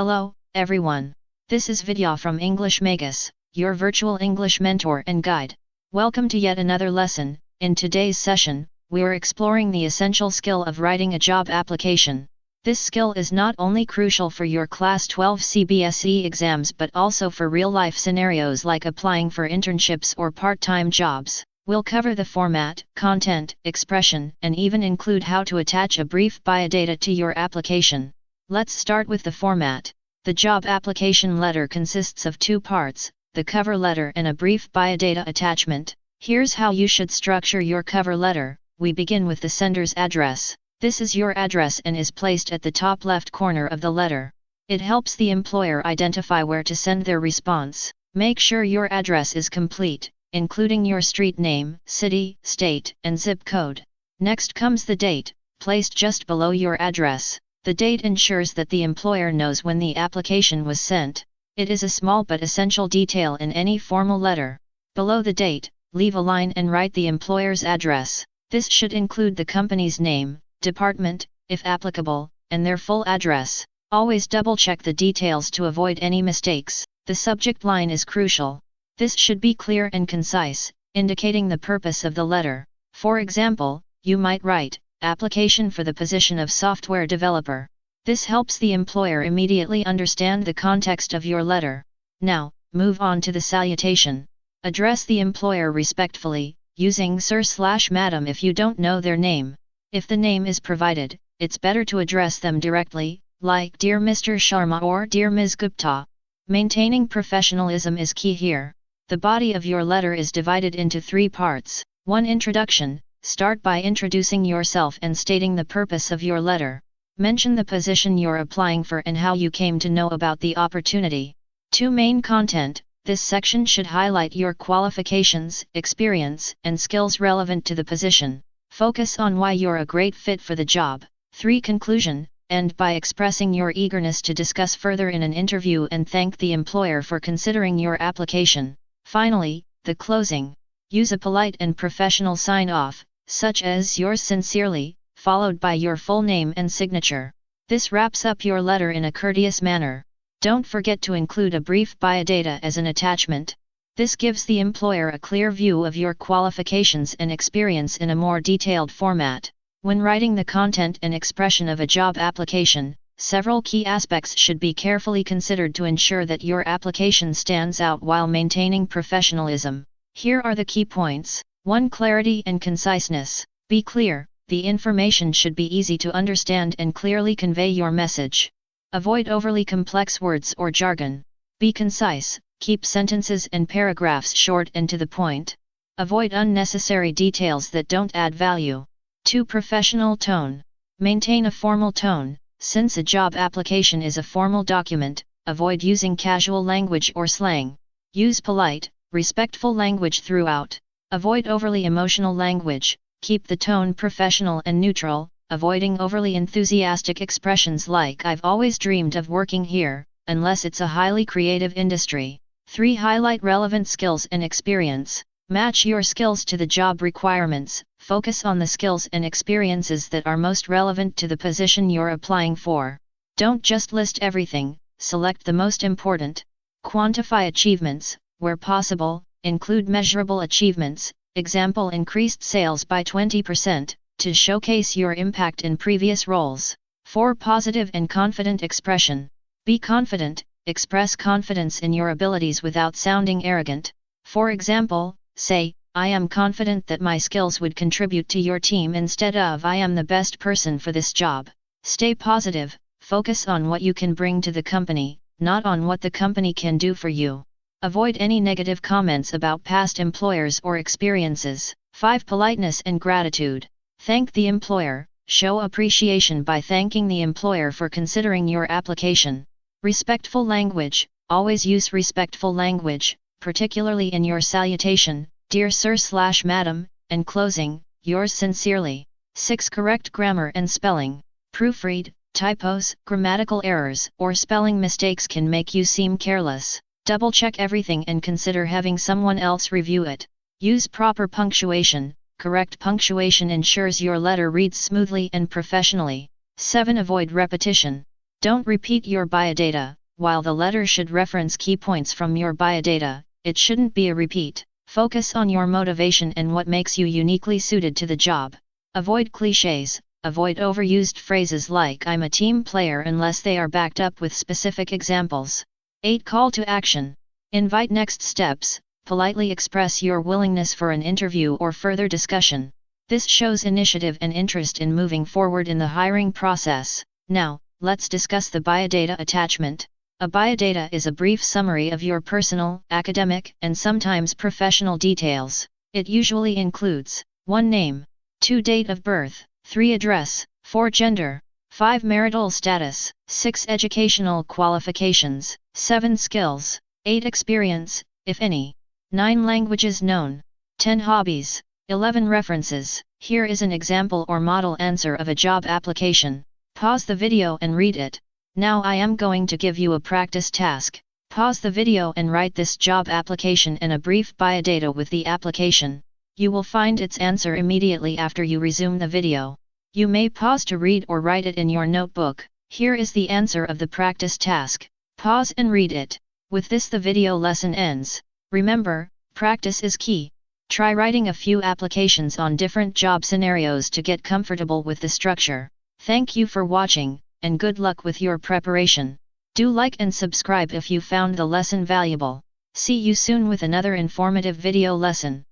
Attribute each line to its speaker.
Speaker 1: Hello, everyone. This is Vidya from English Magus, your virtual English mentor and guide. Welcome to yet another lesson. In today's session, we are exploring the essential skill of writing a job application. This skill is not only crucial for your Class 12 CBSE exams but also for real-life scenarios like applying for internships or part-time jobs. We'll cover the format, content, expression, and even include how to attach a brief biodata to your application. Let's start with the format. The job application letter consists of two parts, the cover letter and a brief biodata attachment. Here's how you should structure your cover letter. We begin with the sender's address. This is your address and is placed at the top left corner of the letter. It helps the employer identify where to send their response. Make sure your address is complete, including your street name, city, state, and zip code. Next comes the date, placed just below your address. The date ensures that the employer knows when the application was sent. It is a small but essential detail in any formal letter. Below the date, leave a line and write the employer's address. This should include the company's name, department, if applicable, and their full address. Always double-check the details to avoid any mistakes. The subject line is crucial. This should be clear and concise, indicating the purpose of the letter. For example, you might write, "Application for the position of software developer." This helps the employer immediately understand the context of your letter. Now, move on to the salutation. Address the employer respectfully, using sir/madam if you don't know their name. If the name is provided, it's better to address them directly, like Dear Mr. Sharma or Dear Ms. Gupta. Maintaining professionalism is key here. The body of your letter is divided into three parts. 1. Introduction. Start by introducing yourself and stating the purpose of your letter. Mention the position you're applying for and how you came to know about the opportunity. 2. Main content. This section should highlight your qualifications, experience, and skills relevant to the position. Focus on why you're a great fit for the job. 3. Conclusion. End by expressing your eagerness to discuss further in an interview and thank the employer for considering your application. Finally, the closing. Use a polite and professional sign-off, such as "yours sincerely," followed by your full name and signature. This wraps up your letter in a courteous manner. Don't forget to include a brief biodata as an attachment. This gives the employer a clear view of your qualifications and experience in a more detailed format. When writing the content and expression of a job application, several key aspects should be carefully considered to ensure that your application stands out while maintaining professionalism. Here are the key points. 1. Clarity and conciseness. Be clear. The information should be easy to understand and clearly convey your message. Avoid overly complex words or jargon. Be concise. Keep sentences and paragraphs short and to the point. Avoid unnecessary details that don't add value. 2. Professional tone. Maintain a formal tone. Since a job application is a formal document, avoid using casual language or slang. Use polite, respectful language throughout. Avoid overly emotional language. Keep the tone professional and neutral, avoiding overly enthusiastic expressions like "I've always dreamed of working here," unless it's a highly creative industry. 3. Highlight relevant skills and experience. Match your skills to the job requirements. Focus on the skills and experiences that are most relevant to the position you're applying for. Don't just list everything, select the most important. Quantify achievements. Where possible, include measurable achievements, example increased sales by 20%, to showcase your impact in previous roles. 4. Positive and confident expression. Be confident, express confidence in your abilities without sounding arrogant. For example, say, "I am confident that my skills would contribute to your team," instead of "I am the best person for this job." Stay positive, focus on what you can bring to the company, not on what the company can do for you. Avoid any negative comments about past employers or experiences. 5. Politeness and gratitude. Thank the employer. Show appreciation by thanking the employer for considering your application. Respectful language. Always use respectful language, particularly in your salutation, "Dear Sir/Madam," and closing, "Yours sincerely." 6. Correct grammar and spelling. Proofread. Typos, grammatical errors, or spelling mistakes can make you seem careless. Double-check everything and consider having someone else review it. Use proper punctuation. Correct punctuation ensures your letter reads smoothly and professionally. 7. Avoid repetition. Don't repeat your biodata. While the letter should reference key points from your biodata, it shouldn't be a repeat. Focus on your motivation and what makes you uniquely suited to the job. Avoid clichés. Avoid overused phrases like "I'm a team player" unless they are backed up with specific examples. 8. Call to action. Invite next steps. Politely express your willingness for an interview or further discussion. This shows initiative and interest in moving forward in the hiring process. Now, let's discuss the biodata attachment. A biodata is a brief summary of your personal, academic, and sometimes professional details. It usually includes 1. Name, 2. Date of birth, 3. Address, 4. Gender, 5. Marital status, 6. Educational qualifications, 7. Skills, 8. Experience, if any, 9. Languages known, 10. Hobbies, 11. References. Here is an example or model answer of a job application. Pause the video and read it. Now I am going to give you a practice task. Pause the video and write this job application and a brief biodata with the application. You will find its answer immediately after you resume the video. You may pause to read or write it in your notebook. Here is the answer of the practice task. Pause and read it. With this the video lesson ends. Remember, practice is key. Try writing a few applications on different job scenarios to get comfortable with the structure. Thank you for watching, and good luck with your preparation. Do like and subscribe if you found the lesson valuable. See you soon with another informative video lesson.